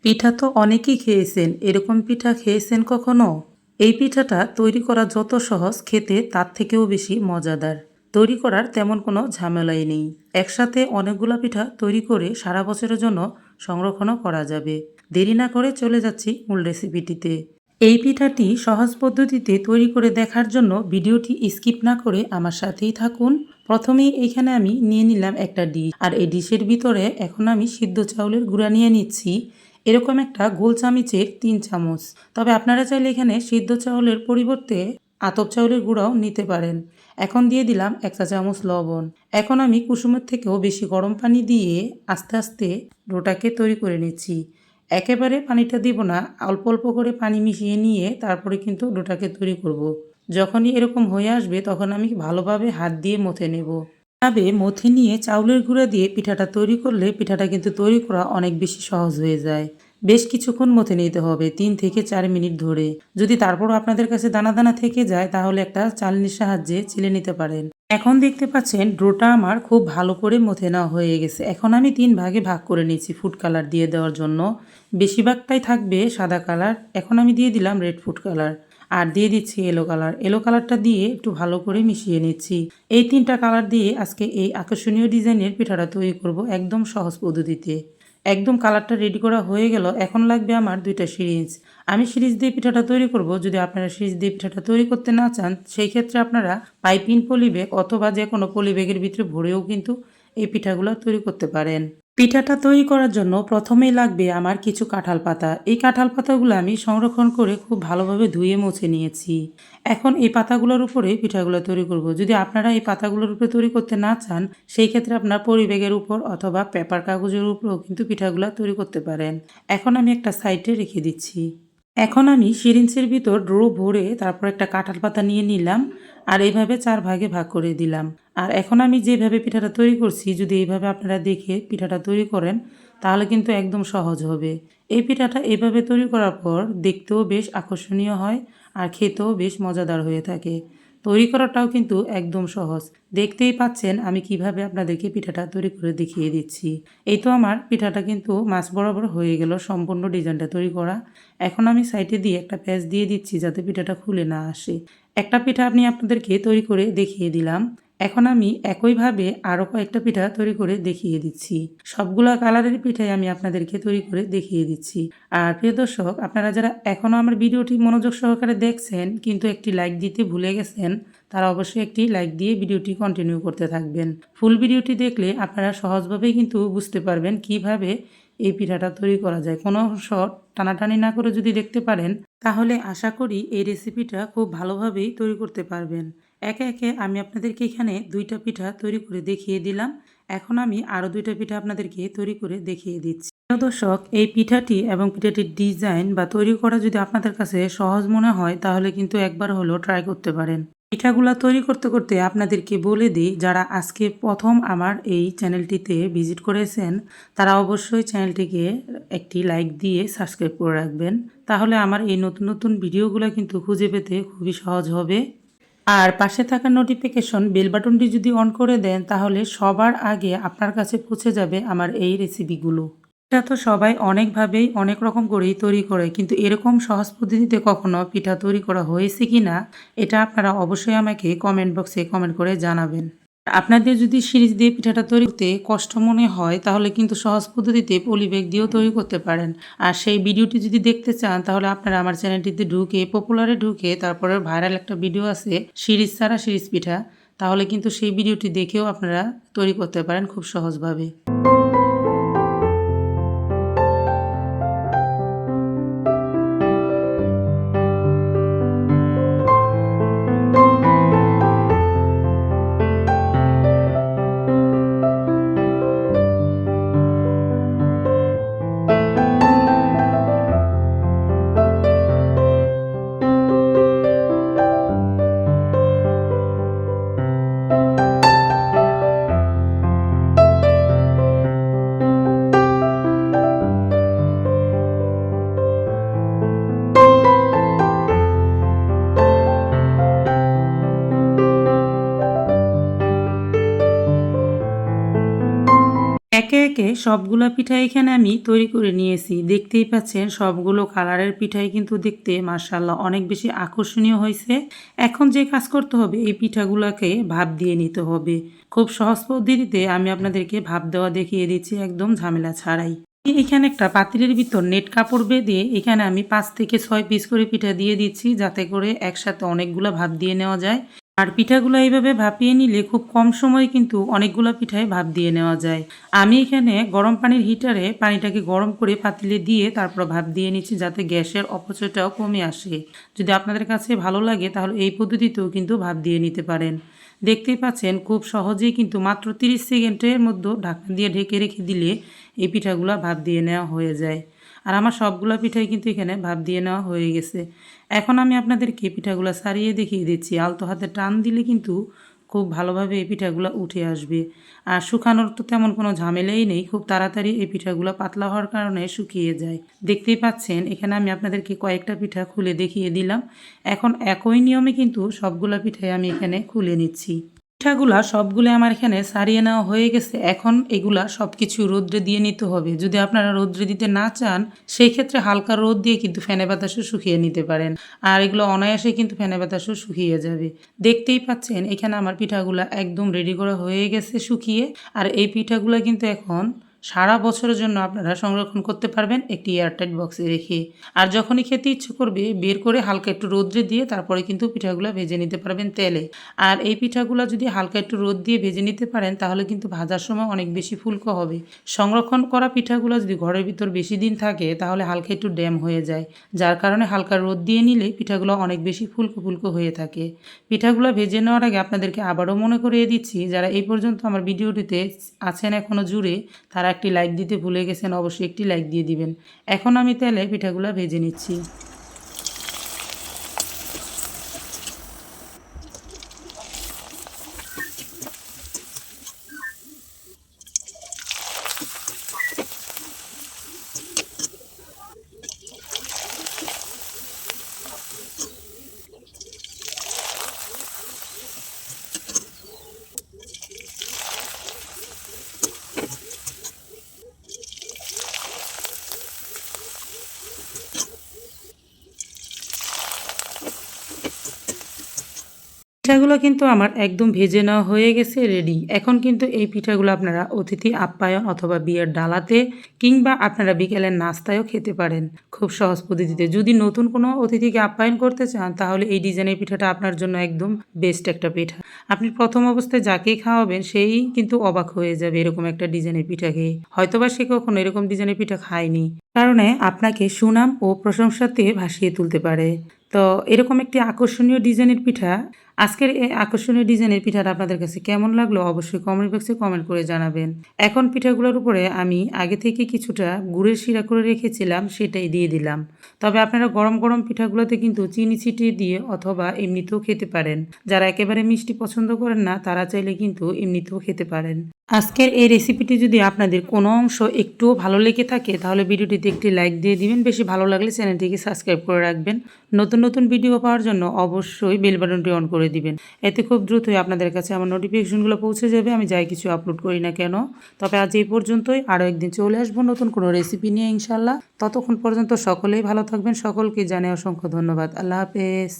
পিঠা তো অনেকেই খেয়েছেন। এরকম পিঠা খেয়েছেন কখনো? এই পিঠাটা তৈরি করা যত সহজ, খেতে তার থেকেও বেশি মজাদার। তৈরি করার তেমন কোনো ঝামেলাই নেই। একসাথে অনেকগুলা পিঠা তৈরি করে সারা বছরের জন্য সংরক্ষণও করা যাবে। দেরি না করে চলে যাচ্ছি মূল রেসিপিটিতে। এই পিঠাটি সহজ পদ্ধতিতে তৈরি করে দেখার জন্য ভিডিওটি স্কিপ না করে আমার সাথেই থাকুন। প্রথমেই এইখানে আমি নিয়ে নিলাম একটা ডিশ, আর এই ডিশের ভিতরে এখন আমি সিদ্ধ চাউলের গুঁড়া নিয়ে নিচ্ছি। এরকম একটা গোল চামচের 3 চামচ। তবে আপনারা চাইলে এখানে সিদ্ধ চাউলের পরিবর্তে আতপ চাউলের গুঁড়াও নিতে পারেন। এখন দিয়ে দিলাম 1 চা চামচ লবণ। এখন আমি কুসুমের থেকেও বেশি গরম পানি দিয়ে আস্তে আস্তে ডোটাকে তৈরি করে নিচ্ছি। একেবারে পানিটা দিব না, অল্প অল্প করে পানি মিশিয়ে নিয়ে তারপরে কিন্তু ডোটাকে তৈরি করব। যখনই এরকম হয়ে আসবে তখন আমি ভালোভাবে হাত দিয়ে মথে নেব। এভাবে মথে নিয়ে চাউলের গুঁড়া দিয়ে পিঠাটা তৈরি করলে পিঠাটা কিন্তু তৈরি করা অনেক বেশি সহজ হয়ে যায়। বেশ কিছুক্ষণ মথে নিতে হবে, 3 থেকে 4 মিনিট ধরে। যদি তারপরও আপনাদের কাছে দানা দানা থেকে যায় তাহলে একটা চালনির সাহায্যে ছিলে নিতে পারেন। এখন দেখতে পাচ্ছেন ডোটা আমার খুব ভালো করে মথে নেওয়া হয়ে গেছে। এখন আমি 3 ভাগে ভাগ করে নিচ্ছি ফুড কালার দিয়ে দেওয়ার জন্য। বেশিরভাগটাই থাকবে সাদা কালার। এখন আমি দিয়ে দিলাম রেড ফুড কালার, আর দিয়ে দিচ্ছি ইয়েলো কালার। ইয়েলো কালারটা দিয়ে একটু ভালো করে মিশিয়ে নিচ্ছি। এই 3টা কালার দিয়ে আজকে এই আকর্ষণীয় ডিজাইনের পিঠাটা তৈরি করব একদম সহজ পদ্ধতিতে। একদম কালারটা রেডি করা হয়ে গেল। এখন লাগবে আমার 2টা সিরিঞ্জ। আমি সিরিঞ্জ দিয়ে পিঠাটা তৈরি করব। যদি আপনারা সিরিঞ্জ দিয়ে পিঠাটা তৈরি করতে না চান, সেই ক্ষেত্রে আপনারা পাইপিং পলিব্যাগ অথবা যে কোনো পলিব্যাগের ভিতরে ভরেও কিন্তু এই পিঠাগুলো তৈরি করতে পারেন। পিঠাটা তৈরি করার জন্য প্রথমেই লাগবে আমার কিছু কাঁঠাল পাতা। এই কাঁঠাল পাতাগুলো আমি সংরক্ষণ করে খুব ভালোভাবে ধুয়ে মুছে নিয়েছি। এখন এই পাতাগুলোর উপরে পিঠাগুলো তৈরি করব। যদি আপনারা এই পাতাগুলোর উপরে তৈরি করতে না চান, সেই ক্ষেত্রে আপনার পরিব্যাগের উপর অথবা পেপার কাগজের উপরেও কিন্তু পিঠাগুলো তৈরি করতে পারেন। এখন আমি একটা সাইডে রেখে দিচ্ছি। এখন আমি সিরিঞ্জের ভিতর ড্রো ভরে তারপর একটা কাঁঠাল পাতা নিয়ে নিলাম, আর এইভাবে 4 ভাগে ভাগ করে দিলাম। আর এখন আমি যেভাবে পিঠাটা তৈরি করছি, যদি এইভাবে আপনারা দেখে পিঠাটা তৈরি করেন তাহলে কিন্তু একদম সহজ হবে। এই পিঠাটা এইভাবে তৈরি করার পর দেখতেও বেশ আকর্ষণীয় হয়, আর খেতেও বেশ মজাদার হয়ে থাকে। তৈরি করাটাও কিন্তু একদম সহজ। দেখতেই পাচ্ছেন আমি কিভাবে আপনাদেরকে পিঠাটা তৈরি করে দেখিয়ে দিচ্ছি। এই তো আমার পিঠাটা কিন্তু মাছ বরাবর হয়ে গেল সম্পূর্ণ ডিজাইনটা তৈরি করা। এখন আমি সাইডে দিয়ে একটা প্যাঁচ দিয়ে দিচ্ছি যাতে পিঠাটা খুলে না আসে। একটা পিঠা আমি আপনাদেরকে তৈরি করে দেখিয়ে দিলাম। এখন আমি একইভাবে আরও কয়েকটা পিঠা তৈরি করে দেখিয়ে দিচ্ছি। সবগুলা কালারের পিঠাই আমি আপনাদেরকে তৈরি করে দেখিয়ে দিচ্ছি। আর প্রিয় দর্শক, আপনারা যারা এখনও আমার ভিডিওটি মনোযোগ সহকারে দেখছেন কিন্তু একটি লাইক দিতে ভুলে গেছেন, তারা অবশ্যই একটি লাইক দিয়ে ভিডিওটি কন্টিনিউ করতে থাকবেন। ফুল ভিডিওটি দেখলে আপনারা সহজভাবেই কিন্তু বুঝতে পারবেন কিভাবে এই পিঠাটা তৈরি করা যায়। কোনো অংশ টানাটানি না করে যদি দেখতে পারেন তাহলে আশা করি এই রেসিপিটা খুব ভালোভাবেই তৈরি করতে পারবেন। একে একে আমি আপনাদেরকে এখানে 2টা পিঠা তৈরি করে দেখিয়ে দিলাম। এখন আমি আরও 2টা পিঠা আপনাদেরকে তৈরি করে দেখিয়ে দিচ্ছি। প্রিয় দর্শক, এই পিঠাটি এবং পিঠাটির ডিজাইন বা তৈরি করা যদি আপনাদের কাছে সহজ মনে হয় তাহলে কিন্তু একবার হলেও ট্রাই করতে পারেন। পিঠাগুলা তৈরি করতে করতে আপনাদেরকে বলে দিই, যারা আজকে প্রথম আমার এই চ্যানেলটিতে ভিজিট করেছেন তারা অবশ্যই চ্যানেলটিকে একটি লাইক দিয়ে সাবস্ক্রাইব করে রাখবেন। তাহলে আমার এই নতুন নতুন ভিডিওগুলো কিন্তু খুঁজে পেতে খুবই সহজ হবে। আর পাশে থাকা নোটিফিকেশন বেল বাটনটি যদি অন করে দেন তাহলে সবার আগে আপনার কাছে পৌঁছে যাবে আমার এই রেসিপিগুলো। এটা তো সবাই অনেকভাবেই অনেক রকম করেই তৈরি করে, কিন্তু এরকম সহজ পদ্ধতিতে কখনো পিঠা তৈরি করা হয়েছে কি না এটা আপনারা অবশ্যই আমাকে কমেন্ট বক্সে কমেন্ট করে জানাবেন। আপনাদের যদি সিরিজ দিয়ে পিঠাটা তৈরি করতে কষ্ট মনে হয় তাহলে কিন্তু সহজ পদ্ধতিতে পলিব্যাগ দিয়েও তৈরি করতে পারেন। আর সেই ভিডিওটি যদি দেখতে চান তাহলে আপনারা আমার চ্যানেলটিতে ঢুকে পপুলারে ঢুকে তারপরে ভাইরাল একটা ভিডিও আছে সিরিজ ছাড়া সিরিজ পিঠা, তাহলে কিন্তু সেই ভিডিওটি দেখেও আপনারা তৈরি করতে পারেন খুব সহজভাবে। একে সবগুলা পিঠা এখানে আমি তৈরি করে নিয়েছি। দেখতেই পাচ্ছেন সবগুলো কালারের পিঠাই কিন্তু দেখতে মাশাআল্লাহ অনেক বেশি আকর্ষণীয় হয়েছে। এখন যে কাজ করতে হবে এই পিঠাগুলোকে ভাপ দিয়ে নিতে হবে। খুব সহজ পদ্ধতিতে আমি আপনাদেরকে ভাপ দেওয়া দেখিয়ে দিচ্ছি একদম ঝামেলা ছাড়াই। এখানে একটা পাতিলের ভিতর নেট কাপড় বেঁধে এখানে আমি 5 থেকে 6 পিস করে পিঠা দিয়ে দিচ্ছি, যাতে করে একসাথে অনেকগুলো ভাপ দিয়ে নেওয়া যায়। আর পিঠাগুলো এইভাবে ভাপিয়ে নিলে খুব কম সময়ে কিন্তু অনেকগুলো পিঠায় ভাপ দিয়ে নেওয়া যায়। আমি এখানে গরম পানির হিটারে পানিটাকে গরম করে পাতিলে দিয়ে তারপর ভাপ দিয়ে নিচ্ছি, যাতে গ্যাসের অপচয়টাও কমে আসে। যদি আপনাদের কাছে ভালো লাগে তাহলে এই পদ্ধতিতেও কিন্তু ভাপ দিয়ে নিতে পারেন। দেখতেই পাচ্ছেন খুব সহজেই কিন্তু মাত্র 30 সেকেন্ডের মধ্যে ঢাকনা দিয়ে ঢেকে রেখে দিলে এই পিঠাগুলো ভাপ দিয়ে নেওয়া হয়ে যায়। আর আমার সবগুলো পিঠাই কিন্তু এখানে ভাপ দিয়ে নেওয়া হয়ে গেছে। এখন আমি আপনাদেরকে পিঠাগুলো সারিয়ে দেখিয়ে দিচ্ছি। আলতো হাতে টান দিলে কিন্তু খুব ভালোভাবে এই পিঠাগুলো উঠে আসবে। আর শুকানোর তো তেমন কোনো ঝামেলাই নেই, খুব তাড়াতাড়ি এই পিঠাগুলো পাতলা হওয়ার কারণে শুকিয়ে যায়। দেখতেই পাচ্ছেন এখানে আমি আপনাদেরকে কয়েকটা পিঠা খুলে দেখিয়ে দিলাম। এখন একই নিয়মে কিন্তু সবগুলা পিঠাই আমি এখানে খুলে নিচ্ছি। পিঠাগুলা সবগুলো আমার এখানে সারিয়ে নেওয়া হয়ে গেছে। এখন এগুলা সব কিছু রোদ্রে দিয়ে নিতে হবে। যদি আপনারা রোদ্রে দিতে না চান সেই ক্ষেত্রে হালকা রোদ দিয়ে কিন্তু ফ্যানে বাতাসও শুকিয়ে নিতে পারেন। আর এগুলো অনায়াসে কিন্তু ফ্যানে বাতাসও শুকিয়ে যাবে। দেখতেই পাচ্ছেন এখানে আমার পিঠাগুলা একদম রেডি করা হয়ে গেছে শুকিয়ে। আর এই পিঠাগুলা কিন্তু এখন সারা বছরের জন্য আপনারা সংরক্ষণ করতে পারবেন একটি এয়ারটাইট বক্সে রেখে। আর যখনই খেতে ইচ্ছে করবে বের করে হালকা একটু রোদ্রে দিয়ে তারপরে কিন্তু পিঠাগুলো ভেজে নিতে পারবেন তেলে। আর এই পিঠাগুলো যদি হালকা একটু রোদ দিয়ে ভেজে নিতে পারেন তাহলে কিন্তু ভাজার সময় অনেক বেশি ফুলকো হবে। সংরক্ষণ করা পিঠাগুলো যদি ঘরের ভিতর বেশি দিন থাকে তাহলে হালকা একটু ড্যাম হয়ে যায়, যার কারণে হালকা রোদ দিয়ে নিলে পিঠাগুলো অনেক বেশি ফুলকো ফুলকো হয়ে থাকে। পিঠাগুলো ভেজে নেওয়ার আগে আপনাদেরকে আবারও মনে করিয়ে দিচ্ছি, যারা এই পর্যন্ত আমার ভিডিওটিতে আছেন এখনও জুড়ে তারা একটি লাইক দিতে ভুলে গেছেন, অবশ্যই একটি লাইক দিয়ে দিবেন। এখন আমি তেলে পিঠাগুলো ভেজে নিচ্ছি। পিঠাগুলো কিন্তু আমার একদম ভেজে নেওয়া হয়ে গেছে, রেডি। এখন কিন্তু এই পিঠাগুলো আপনারা অতিথি আপ্যায়ন অথবা বিয়ের ডালাতে কিংবা আপনারা বিকেলের নাস্তায়ও খেতে পারেন খুব সহজ পদ্ধতিতে। যদি নতুন কোনো অতিথিকে আপ্যায়ন করতে চান তাহলে এই ডিজাইনের পিঠাটা আপনার জন্য একদম বেস্ট একটা পিঠা। আপনি প্রথম অবস্থায় যাকেই খাওয়াবেন সেই কিন্তু অবাক হয়ে যাবে এরকম একটা ডিজাইনের পিঠা খেয়ে। হয়তোবা সে কখনো এরকম ডিজাইনের পিঠা খায়নি, কারণে আপনাকে সুনাম ও প্রশংসাতে ভাসিয়ে তুলতে পারে। তো এরকম একটি আকর্ষণীয় ডিজাইনের পিঠা, আজকের এই আকর্ষণীয় ডিজাইনের পিঠাটা আপনাদের কাছে কেমন লাগলো অবশ্যই কমেন্ট বক্সে কমেন্ট করে জানাবেন। এখন পিঠাগুলোর উপরে আমি আগে থেকে কিছুটা গুড়ের শিরা করে রেখেছিলাম, সেটাই দিয়ে দিলাম। তবে আপনারা গরম গরম পিঠাগুলোতে কিন্তু চিনি ছিটিয়ে দিয়ে অথবা এমনিতেও খেতে পারেন। যারা একেবারে মিষ্টি পছন্দ করেন না তারা চাইলে কিন্তু এমনিতেও খেতে পারেন। আজকের এই রেসিপিটি যদি আপনাদের কোনো অংশ একটুও ভালো লেগে থাকে তাহলে ভিডিওটিতে একটি লাইক দিয়ে দিবেন। বেশি ভালো লাগলে চ্যানেলটিকে সাবস্ক্রাইব করে রাখবেন। নতুন নতুন ভিডিও পাওয়ার জন্য অবশ্যই বেল বাটনটি অন করে দিবেন। এতে খুব দ্রুতই আপনাদের কাছে আমার নোটিফিকেশনগুলো পৌঁছে যাবে আমি যাই কিছু আপলোড করি না কেন। তবে আজ এই পর্যন্তই, আরও একদিন চলে আসবো নতুন কোনো রেসিপি নিয়ে ইনশাল্লাহ। ততক্ষণ পর্যন্ত সকলেই ভালো থাকবেন। সকলকে জানাই অসংখ্য ধন্যবাদ। আল্লাহ হাফেজ।